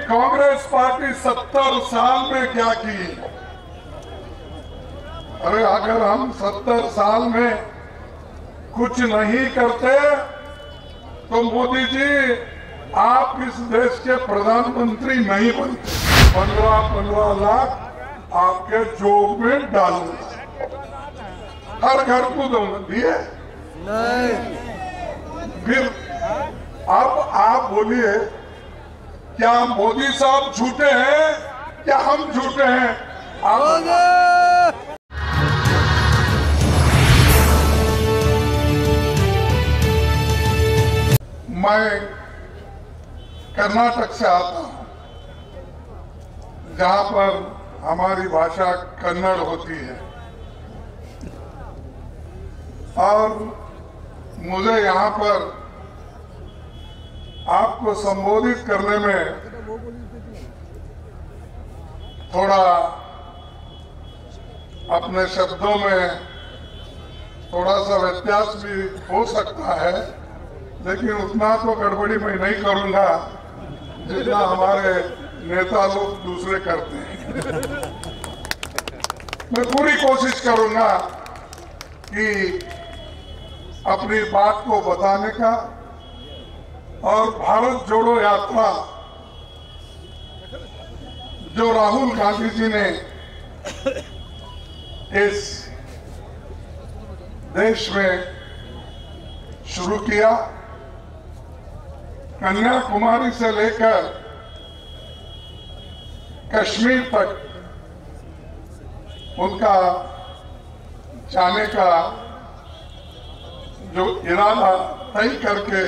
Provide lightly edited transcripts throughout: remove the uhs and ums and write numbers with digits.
Congress party 70 साल में क्या की? अरे अगर हम 70 साल में कुछ नहीं करते तो मोदी जी आप इस देश के प्रधानमंत्री नहीं बनते। 15-15 लाख आपके जोब में डालूंगा, हर घर को दूंगा। दिए नहीं। फिर अब आप बोलिए, क्या मोदी साहब झूठे हैं या हम झूठे हैं? मैं कर्नाटक से आता हूं, जहां पर हमारी भाषा कन्नड़ होती है, और मुझे यहां पर आपको संबोधित करने में थोड़ा अपने शब्दों में थोड़ा सा व्यत्यास भी हो सकता है, लेकिन उतना तो गड़बड़ी मैं नहीं करूंगा जितना हमारे नेता लोग दूसरे करते हैं। मैं पूरी कोशिश करूंगा कि अपनी बात को बताने का, और भारत जोड़ो यात्रा जो राहुल गांधी जी ने इस देश में शुरू किया, कन्याकुमारी से लेकर कश्मीर तक उनका जाने का जो इरादा तय करके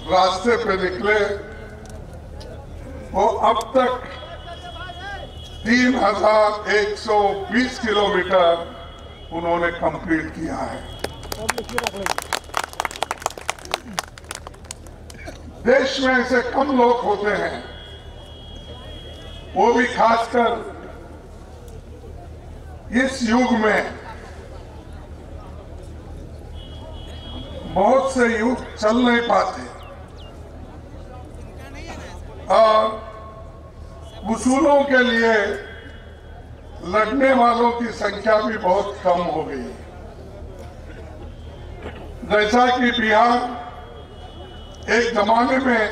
रास्ते पे निकले, वो अब तक 3120 किलोमीटर उन्होंने कंप्लीट किया है। देश में ऐसे कम लोग होते हैं, वो भी खासकर इस युग में। बहुत से युग चल नहीं पाते और उसूलों के लिए लड़ने वालों की संख्या भी बहुत कम हो गई। जैसा कि बिहार एक जमाने में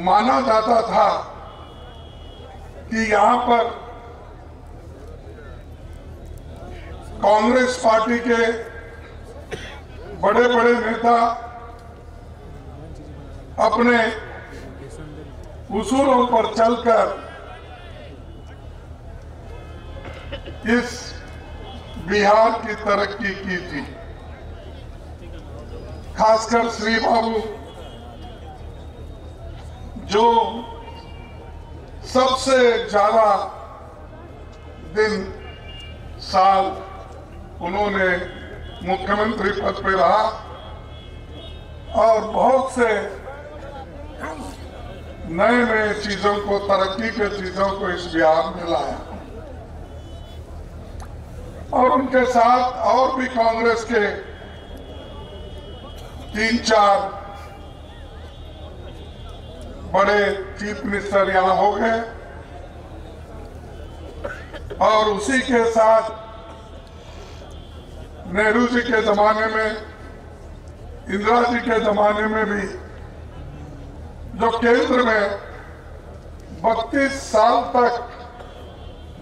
माना जाता था कि यहां पर कांग्रेस पार्टी के बड़े बड़े नेता अपने उसूलों पर चलकर इस बिहार की तरक्की की थी। खासकर श्री बाबू जो सबसे ज्यादा दिन साल उन्होंने मुख्यमंत्री पद पे रहा और बहुत से नए नए चीजों को, तरक्की के चीजों को इस बिहार में लाया। और उनके साथ और भी कांग्रेस के 3-4 बड़े चीफ मिनिस्टर यहां हो गए, और उसी के साथ नेहरू जी के जमाने में, इंदिरा जी के जमाने में भी जो केंद्र में 32 साल तक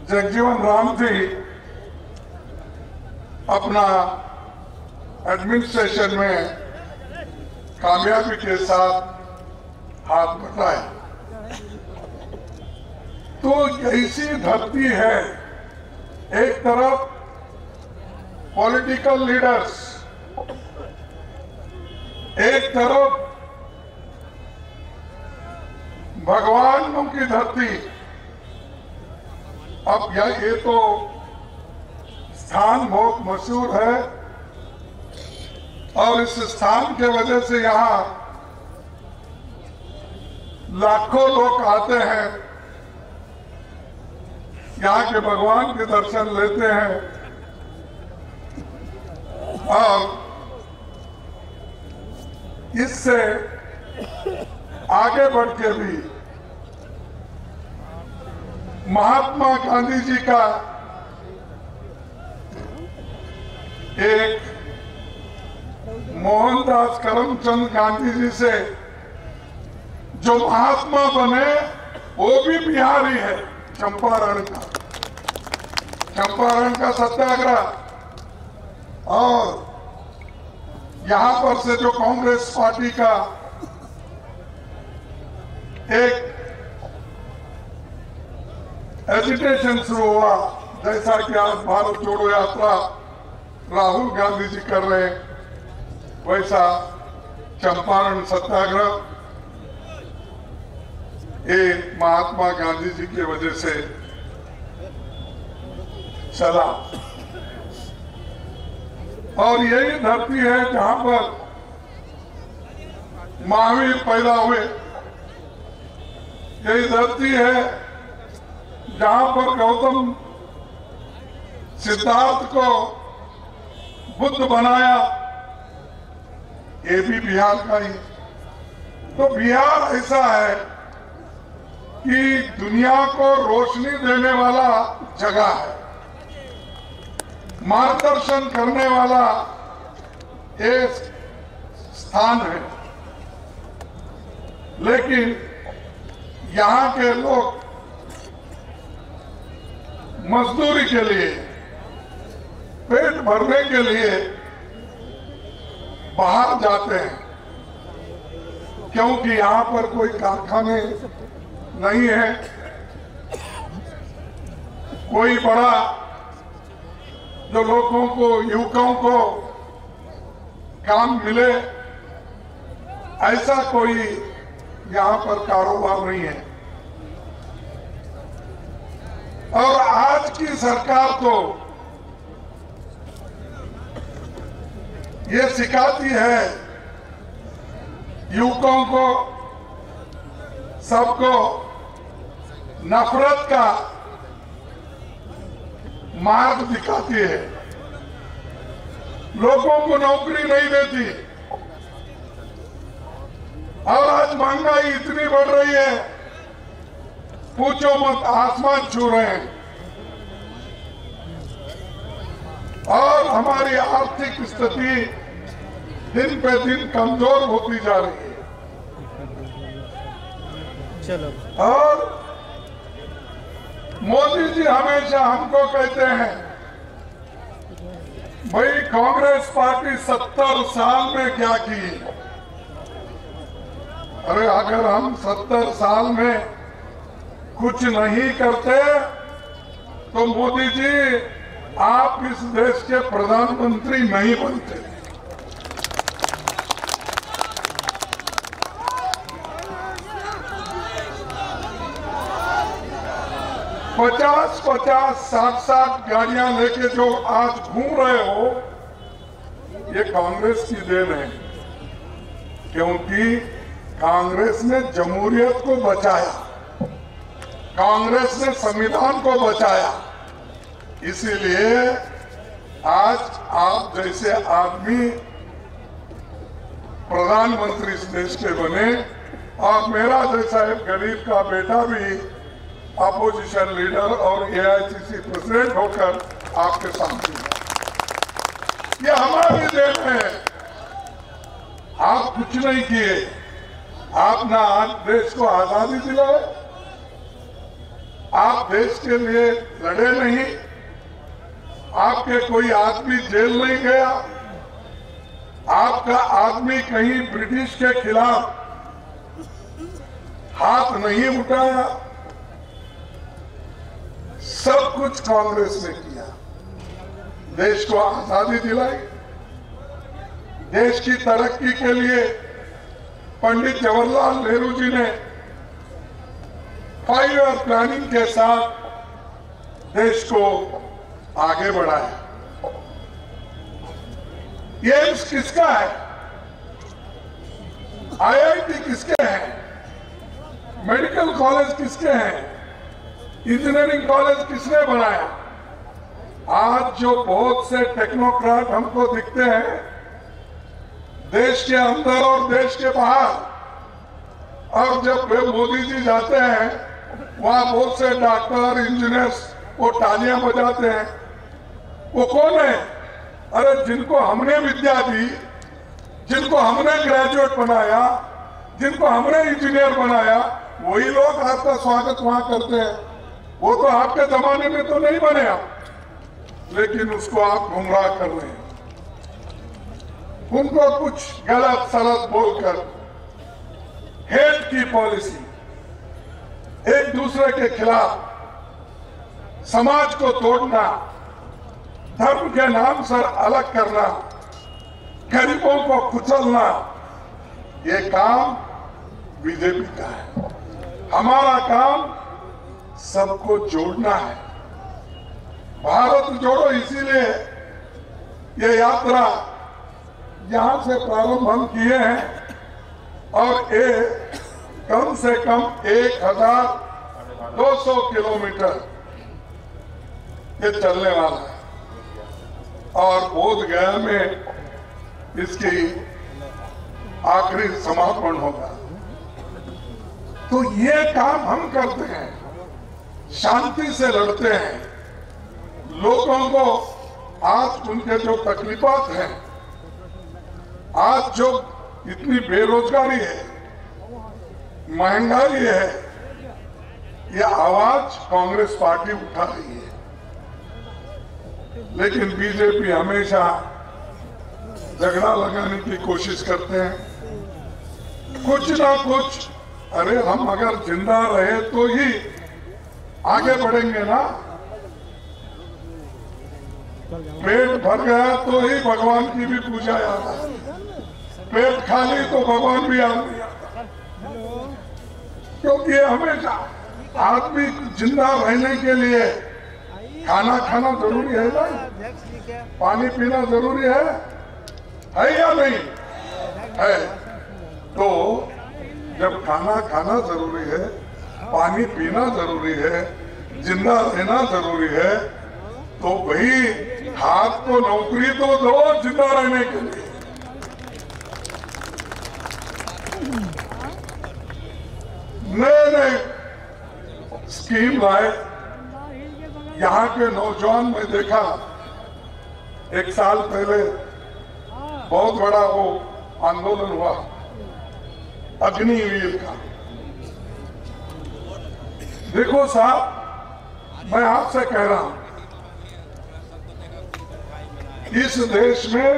जगजीवन राम जी अपना एडमिनिस्ट्रेशन में कामयाबी के साथ हाथ बटाए। तो ऐसी धरती है, एक तरफ पॉलिटिकल लीडर्स, एक तरफ भगवानों की धरती। अब ये तो स्थान बहुत मशहूर है, और इस स्थान के वजह से यहाँ लाखों लोग आते हैं, यहाँ के भगवान के दर्शन लेते हैं, और इससे आगे बढ़ के भी महात्मा गांधी जी का एक मोहनदास करमचंद गांधी जी से जो महात्मा बने वो भी बिहारी है। चंपारण का सत्याग्रह और यहां पर से जो कांग्रेस पार्टी का एक एजिटेशन शुरू हुआ, जैसा कि आज भारत जोड़ो यात्रा राहुल गांधी जी कर रहे हैं, वैसा चंपारण सत्याग्रह ये महात्मा गांधी जी की वजह से चला। और यही धरती है जहां पर महावीर पैदा हुए, यही धरती है जहां पर गौतम सिद्धार्थ को बुद्ध बनाया, ये भी बिहार का ही। तो बिहार ऐसा है कि दुनिया को रोशनी देने वाला जगह है, मार्गदर्शन करने वाला एक स्थान है। लेकिन यहाँ के लोग मजदूरी के लिए, पेट भरने के लिए बाहर जाते हैं, क्योंकि यहाँ पर कोई कारखाने नहीं है, कोई बड़ा जो लोगों को, युवकों को काम मिले, ऐसा कोई यहाँ पर कारोबार नहीं है। और आज की सरकार तो ये सिखाती है युवकों को, सबको नफरत का मार्ग दिखाती है, लोगों को नौकरी नहीं देती। और आज महंगाई इतनी बढ़ रही है, पूछो मत, आसमान छू रहे हैं। और हमारी आर्थिक स्थिति दिन पे दिन कमजोर होती जा रही है। चलो। और मोदी जी हमेशा हमको कहते हैं, भाई कांग्रेस पार्टी 70 साल में क्या की। अरे अगर हम 70 साल में कुछ नहीं करते तो मोदी जी आप इस देश के प्रधानमंत्री नहीं बनते। पचास 60 गाड़ियां लेके जो आज घूम रहे हो, ये कांग्रेस की देन है, क्योंकि कांग्रेस ने जमहूरियत को बचाया, कांग्रेस ने संविधान को बचाया। इसीलिए आज आप जैसे आदमी प्रधानमंत्री इस देश के बने, और मेरा जैसा एक गरीब का बेटा भी अपोजिशन लीडर और AICC प्रेसिडेंट होकर आपके सामने है। ये हमारी देन है। आप कुछ नहीं किए, आप ना आज देश को आजादी दिलाए, आप देश के लिए लड़े नहीं, आपके कोई आदमी जेल नहीं गया, आपका आदमी कहीं ब्रिटिश के खिलाफ हाथ नहीं उठाया। सब कुछ कांग्रेस ने किया, देश को आजादी दिलाई। देश की तरक्की के लिए पंडित जवाहरलाल नेहरू जी ने 5 ईयर प्लानिंग के साथ देश को आगे बढ़ाया। एम्स किसका है? IIT किसके हैं? मेडिकल कॉलेज किसके हैं? इंजीनियरिंग कॉलेज किसने बनाया? आज जो बहुत से टेक्नोक्रेट हमको दिखते हैं देश के अंदर और देश के बाहर, और जब वे मोदी जी जाते हैं वहां बहुत से डॉक्टर इंजीनियर्स वो तालियां बजाते हैं। वो कौन है? अरे जिनको हमने विद्या दी, जिनको हमने ग्रेजुएट बनाया, जिनको हमने इंजीनियर बनाया, वही लोग आपका स्वागत वहां करते हैं। वो तो आपके जमाने में तो नहीं बने आप, लेकिन उसको आप गुमराह कर रहे हैं। उनको कुछ गलत सलत बोलकर हेट की पॉलिसी, एक दूसरे के खिलाफ समाज को तोड़ना, धर्म के नाम से अलग करना, गरीबों को कुचलना, ये काम बीजेपी का है। हमारा काम सबको जोड़ना है। भारत जोड़ो, इसीलिए ये यात्रा यहां से प्रारंभ हम किए हैं और ये कम से कम 1200 किलोमीटर ये चलने वाला है और बोधगया में इसकी आखिरी समापन होगा। तो ये काम हम करते हैं, शांति से लड़ते हैं। लोगों को आज उनके जो तकलीफात हैं, आज जो इतनी बेरोजगारी है, महंगाई है, ये आवाज कांग्रेस पार्टी उठा रही है। लेकिन बीजेपी हमेशा झगड़ा लगाने की कोशिश करते हैं, कुछ ना कुछ। अरे हम अगर जिंदा रहे तो ही आगे बढ़ेंगे ना। पेट भर गया तो ही भगवान की भी पूजा याद आती है, पेट खाली तो भगवान भी याद नहीं आता। क्योंकि हमेशा आदमी जिंदा रहने के लिए खाना खाना जरूरी है ना, पानी पीना जरूरी है या नहीं है? तो जब खाना खाना जरूरी है, पानी पीना जरूरी है, जिंदा रहना जरूरी है, तो भाई हाथ को नौकरी तो दो जिंदा रहने के लिए। नए नए स्कीम लाए। यहाँ के नौजवान में देखा, एक साल पहले बहुत बड़ा वो आंदोलन हुआ अग्निवीर का। देखो साहब, मैं आपसे कह रहा हूं, इस देश में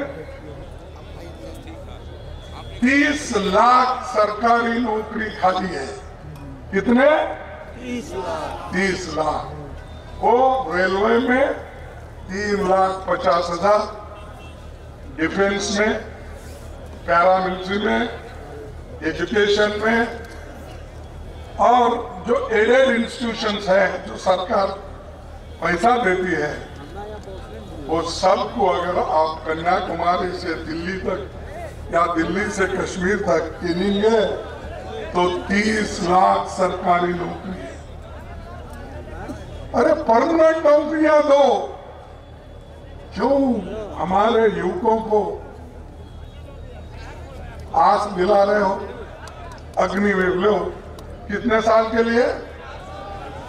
30 लाख सरकारी नौकरी खाली है। कितने? 30 लाख। वो रेलवे में 3,50,000, डिफेंस में, पैरामिलिट्री में, एजुकेशन में, और जो एडेड इंस्टीट्यूशंस है, जो सरकार पैसा देती है, वो सबको अगर आप कन्याकुमारी से दिल्ली तक या दिल्ली से कश्मीर तक गिनेंगे तो 30 लाख सरकारी नौकरी है। अरे परमानेंट नौकरियां दो। क्यों हमारे युवकों को आस दिला रहे हो? अग्निवीर लो, कितने साल के लिए?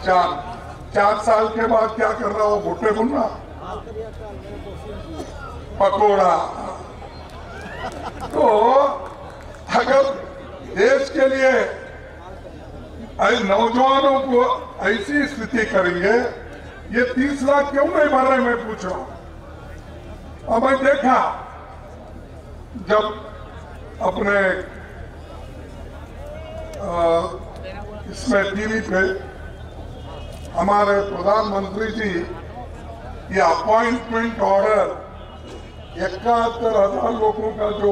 4 साल के बाद क्या कर रहा हो? भुट्टे भुनना, पकोड़ा। तो अगर देश के लिए नौजवानों को ऐसी स्थिति करेंगे, ये 30 लाख क्यों नहीं भर रहे? मैं पूछ रहा हूं। अब मैं देखा, जब अपने इसमें टीवी पे हमारे प्रधानमंत्री जी ये अपॉइंटमेंट ऑर्डर 71,000 लोगों का जो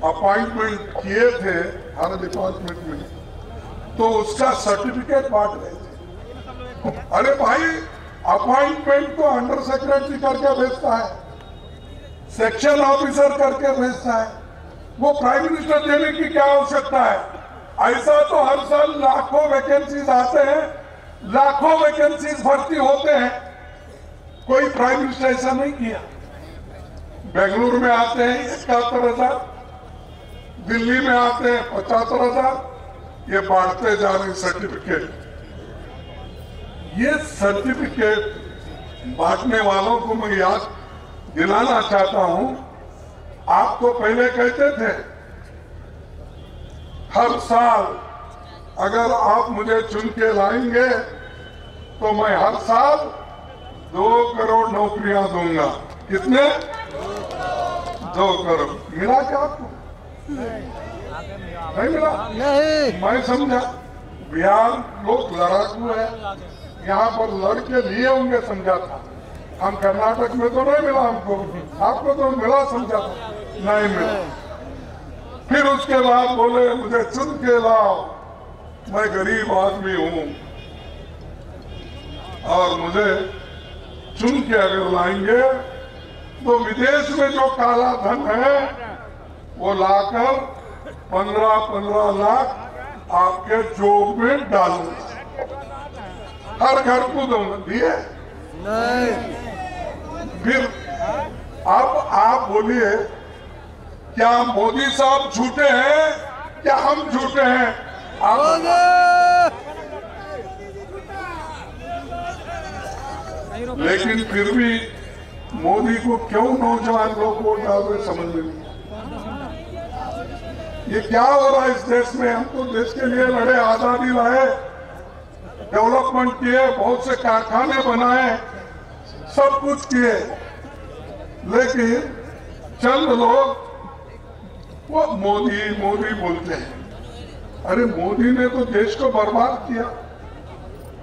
अपॉइंटमेंट किए थे हर डिपार्टमेंट में, तो उसका सर्टिफिकेट बांट रहे थे। अरे भाई, अपॉइंटमेंट तो अंडर सेक्रेटरी करके भेजता है, सेक्शन ऑफिसर करके भेजता है, वो प्राइम मिनिस्टर देने की क्या आवश्यकता है? ऐसा तो हर साल लाखों वैकेंसीज आते हैं, लाखों वैकेंसीज भर्ती होते हैं, कोई प्राइम मिनिस्टर ऐसा नहीं किया। बेंगलुरु में आते हैं 71,000, दिल्ली में आते हैं 75,000, ये बांटते जा रहे सर्टिफिकेट। ये सर्टिफिकेट बांटने वालों को मैं याद दिलाना चाहता हूं, आप तो पहले कहते थे हर साल अगर आप मुझे चुन के लाएंगे तो मैं हर साल 2 करोड़ नौकरियां दूंगा। कितने? 2 करोड़। मिला क्या आपको? नहीं मिला। नहीं। मैं समझा बिहार लोग लड़ाकू है, यहाँ पर लड़के लिए होंगे समझा था। हम कर्नाटक में तो नहीं मिला हमको, आपको तो मिला समझा था, नहीं मिला। फिर उसके बाद बोले मुझे चुन के लाओ, मैं गरीब आदमी हूं और मुझे चुन के अगर लाएंगे तो विदेश में जो काला धन है वो लाकर 15-15 लाख आपके जोब में डालूंगा, हर घर को दूंगा। दिए नहीं। फिर अब आप बोलिए क्या मोदी साहब झूठे हैं क्या हम झूठे हैं? लेकिन फिर भी मोदी को क्यों नौजवान लोग वोट डाल रहे समझ में नहीं। ये क्या हो रहा है इस देश में? हम तो देश के लिए लड़े, आजादी लाए, डेवलपमेंट किए, बहुत से कारखाने बनाए, सब कुछ किए, लेकिन चंद लोग वो मोदी मोदी बोलते हैं। अरे मोदी ने तो देश को बर्बाद किया,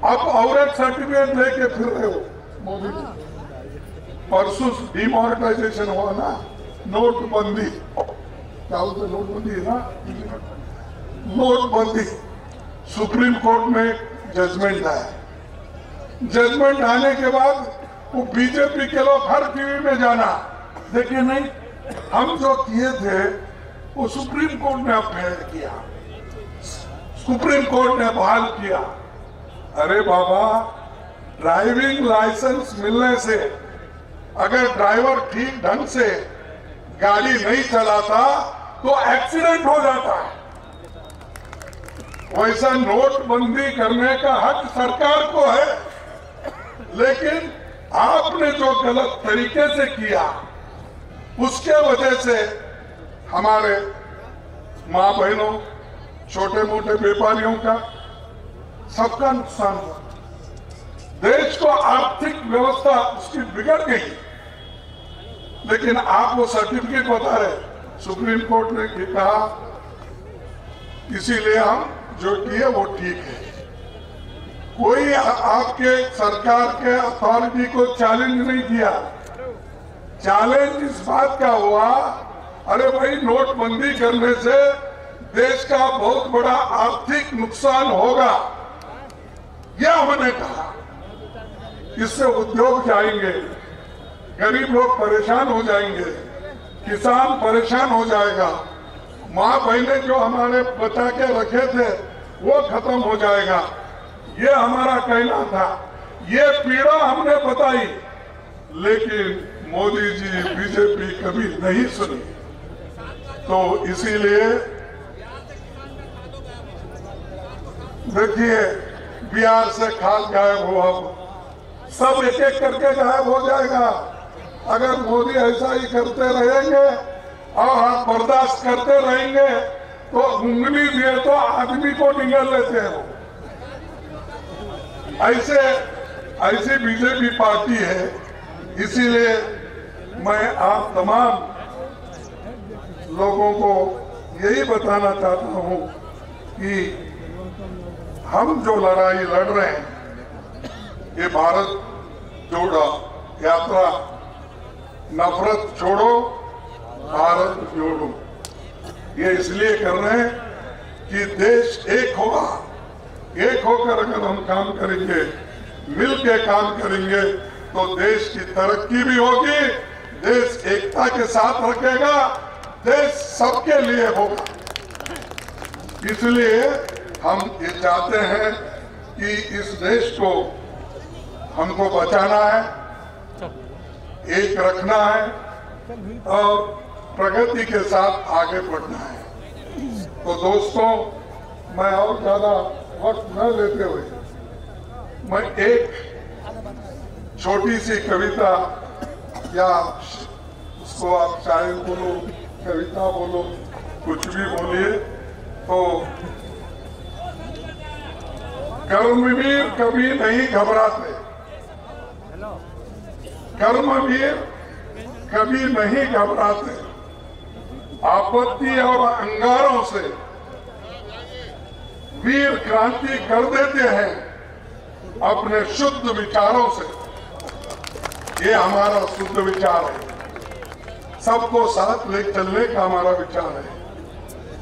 आप और एक सर्टिफिकेट लेके फिर रहे हो मोदी। परसों डिमोनेटाइजेशन हुआ ना, नोटबंदी, क्या बोलते नोटबंदी है ना, नोटबंदी। सुप्रीम कोर्ट में जजमेंट आया, जजमेंट आने के बाद वो बीजेपी के लोग हर टीवी में जाना, देखिए नहीं हम जो किए थे वो सुप्रीम कोर्ट ने अपहेल किया, सुप्रीम कोर्ट ने बहाल किया। अरे बाबा, ड्राइविंग लाइसेंस मिलने से अगर ड्राइवर ठीक ढंग से गाड़ी नहीं चलाता तो एक्सीडेंट हो जाता है। वैसा नोटबंदी करने का हक सरकार को है, लेकिन आपने जो गलत तरीके से किया उसके वजह से हमारे माँ बहनों, छोटे मोटे व्यापारियों का, सबका नुकसान हुआ। देश को आर्थिक व्यवस्था उसकी बिगड़ गई। लेकिन आप वो सर्टिफिकेट बता रहे, सुप्रीम कोर्ट ने कहा, इसीलिए हम जो किए वो ठीक है। कोई आपके सरकार के अथॉरिटी को चैलेंज नहीं किया। चैलेंज इस बात का हुआ, अरे भाई नोटबंदी करने से देश का बहुत बड़ा आर्थिक नुकसान होगा, यह हमने कहा। इससे उद्योग जाएंगे, गरीब लोग परेशान हो जाएंगे, किसान परेशान हो जाएगा, माँ बहनें जो हमारे बचा के रखे थे वो खत्म हो जाएगा, ये हमारा कहना था। ये पीड़ा हमने बताई, लेकिन मोदी जी, बीजेपी कभी नहीं सुनी। तो इसीलिए देखिए, बिहार से खाद गायब हुआ, सब एक एक करके गायब हो जाएगा। अगर मोदी ऐसा ही करते रहेंगे और आप बर्दाश्त करते रहेंगे तो उंगली दिए तो आदमी को निगल लेते हैं। ऐसे बीजेपी पार्टी है। इसीलिए मैं आप तमाम लोगों को यही बताना चाहता हूं कि हम जो लड़ाई लड़ रहे हैं, ये भारत जोड़ो यात्रा, नफरत छोड़ो भारत जोड़ो, ये इसलिए कर रहे हैं कि देश एक होगा। एक होकर अगर हम काम करेंगे, मिल के काम करेंगे, तो देश की तरक्की भी होगी, देश एकता के साथ रखेगा, देश सबके लिए होगा। इसलिए हम ये चाहते हैं कि इस देश को हमको बचाना है, एक रखना है और प्रगति के साथ आगे बढ़ना है। तो दोस्तों, मैं और ज्यादा वक्त न लेते हुए मैं एक छोटी सी कविता या उसको आप शायर बोलो, कविता बोलो, कुछ भी बोलिए, तो कर्मवीर कभी नहीं घबराते, कर्मवीर कभी नहीं घबराते, आपत्ति और अंगारों से वीर क्रांति कर देते हैं अपने शुद्ध विचारों से। ये हमारा शुद्ध विचार है, सबको साथ ले चलने का हमारा विचार है,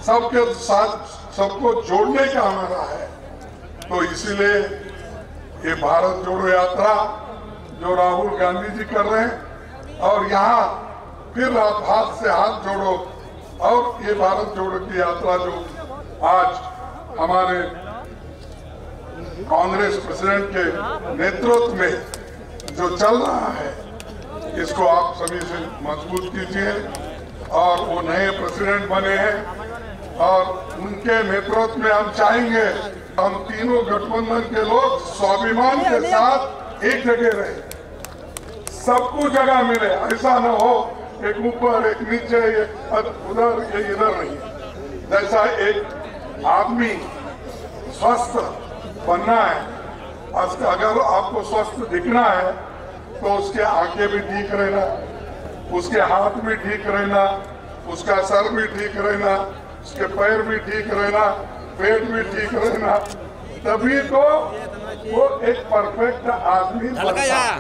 सबके साथ सबको जोड़ने का हमारा है। तो इसीलिए ये भारत जोड़ो यात्रा जो राहुल गांधी जी कर रहे हैं, और यहाँ फिर आप हाथ से हाथ जोड़ो, और ये भारत जोड़ो की यात्रा जो आज हमारे कांग्रेस प्रेसिडेंट के नेतृत्व में जो चल रहा है, इसको आप सभी से मजबूत कीजिए। और वो नए प्रेसिडेंट बने हैं और उनके नेतृत्व में हम चाहेंगे हम तीनों गठबंधन के लोग स्वाभिमान के साथ एक जगह रहे, सबको जगह मिले। ऐसा न हो एक ऊपर एक नीचे, एक उधर ये इधर नहीं। जैसा एक आदमी स्वस्थ बनना है, अगर आपको स्वस्थ दिखना है तो उसके आंखें भी ठीक रहना, उसके हाथ भी ठीक रहना, उसका सर भी ठीक रहना, उसके पैर भी ठीक रहना, पेट भी ठीक रहना, तभी तो वो एक परफेक्ट आदमी बनता है।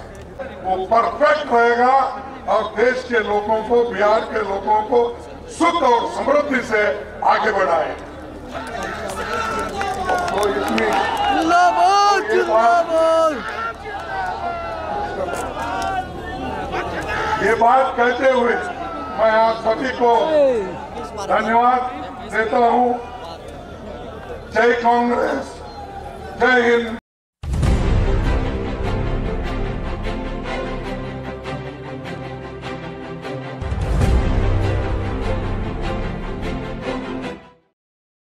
वो परफेक्ट रहेगा और देश के लोगों को, बिहार के लोगों को सुख और समृद्धि से आगे बढ़ाए। तो इसमें ये बात कहते हुए मैं आप सभी को धन्यवाद देता हूँ। जय कांग्रेस, जय हिंद।